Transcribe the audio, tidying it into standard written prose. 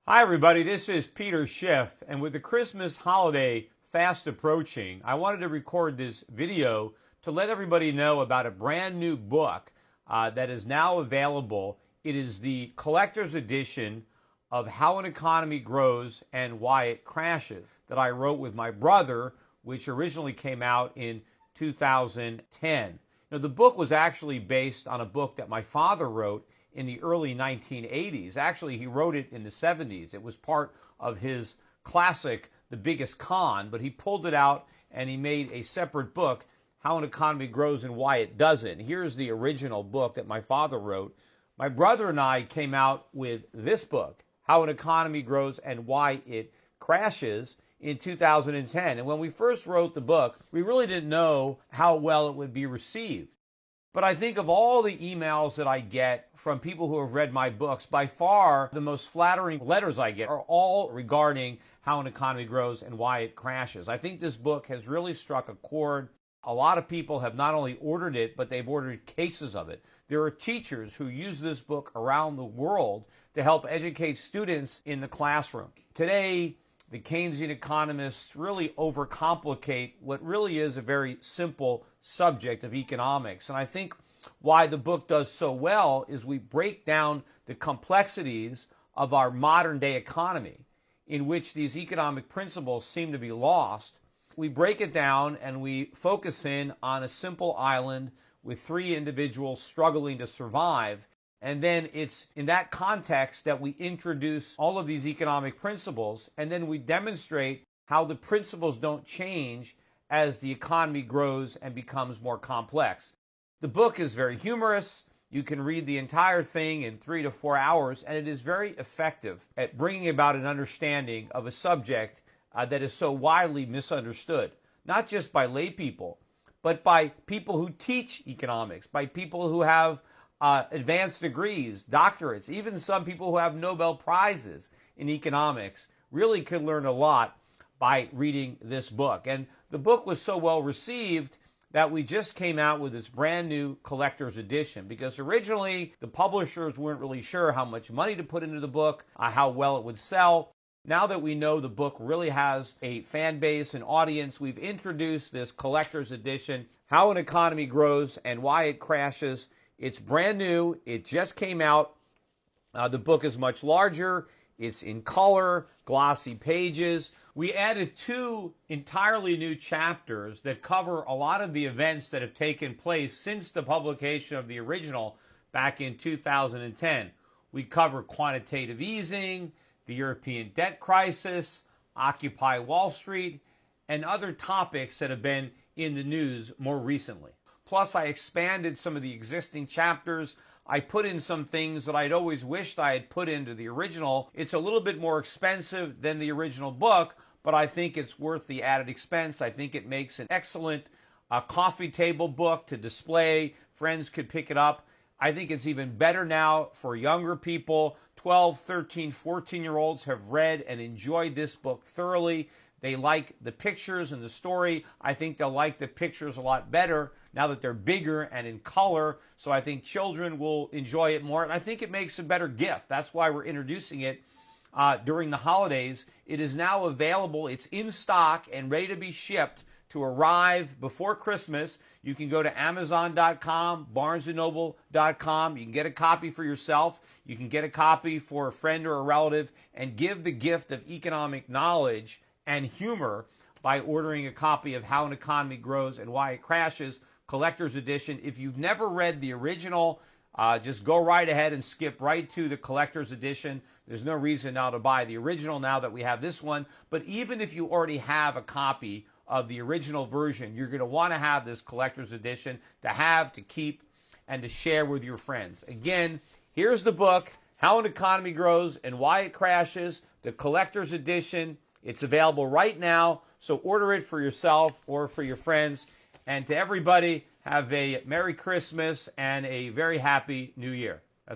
Hi everybody, this is Peter Schiff, and with the Christmas holiday fast approaching, I wanted to record this video to let everybody know about a brand new book that is now available. It is the collector's edition of How an Economy Grows and Why It Crashes that I wrote with my brother, which originally came out in 2010. Now, the book was actually based on a book that my father wrote in the early 1980s. Actually, he wrote it in the 70s. It was part of his classic, The Biggest Con, but he pulled it out and he made a separate book, How an Economy Grows and Why It Doesn't. Here's the original book that my father wrote. My brother and I came out with this book, How an Economy Grows and Why It Crashes, in 2010. And when we first wrote the book, we really didn't know how well it would be received. But I think of all the emails that I get from people who have read my books, by far the most flattering letters I get are all regarding how an economy grows and why it crashes. I think this book has really struck a chord. A lot of people have not only ordered it, but they've ordered cases of it. There are teachers who use this book around the world to help educate students in the classroom. Today, the Keynesian economists really overcomplicate what really is a very simple subject of economics. And I think why the book does so well is we break down the complexities of our modern day economy, in which these economic principles seem to be lost. We break it down and we focus in on a simple island with three individuals struggling to survive. And then it's in that context that we introduce all of these economic principles, and then we demonstrate how the principles don't change as the economy grows and becomes more complex. The book is very humorous. You can read the entire thing in 3 to 4 hours, and it is very effective at bringing about an understanding of a subject that is so widely misunderstood, not just by lay people, but by people who teach economics, by people who have advanced degrees, doctorates, even some people who have Nobel Prizes in economics really could learn a lot by reading this book. And the book was so well received that we just came out with this brand new collector's edition, because originally the publishers weren't really sure how much money to put into the book, how well it would sell. Now that we know the book really has a fan base and audience, we've introduced this collector's edition, How an Economy Grows and Why It Crashes. It's brand new. It just came out. The book is much larger. It's in color, glossy pages. We added 2 entirely new chapters that cover a lot of the events that have taken place since the publication of the original back in 2010. We cover quantitative easing, the European debt crisis, Occupy Wall Street, and other topics that have been in the news more recently. Plus, I expanded some of the existing chapters. I put in some things that I'd always wished I had put into the original. It's a little bit more expensive than the original book, but I think it's worth the added expense. I think it makes an excellent coffee table book to display. Friends could pick it up. I think it's even better now for younger people. 12, 13, 14-year-olds have read and enjoyed this book thoroughly. They like the pictures and the story. I think they'll like the pictures a lot better now that they're bigger and in color. So I think children will enjoy it more. And I think it makes a better gift. That's why we're introducing it during the holidays. It is now available. It's in stock and ready to be shipped to arrive before Christmas. You can go to Amazon.com, BarnesandNoble.com. You can get a copy for yourself. You can get a copy for a friend or a relative and give the gift of economic knowledge and humor by ordering a copy of How an Economy Grows and Why It Crashes, collector's edition. If you've never read the original, just go right ahead and skip right to the collector's edition. There's no reason now to buy the original now that we have this one. But even if you already have a copy of the original version, you're going to want to have this collector's edition to have, to keep, and to share with your friends. Again, here's the book, How an Economy Grows and Why It Crashes, the collector's edition. It's available right now, so order it for yourself or for your friends. And to everybody, have a Merry Christmas and a very happy New Year.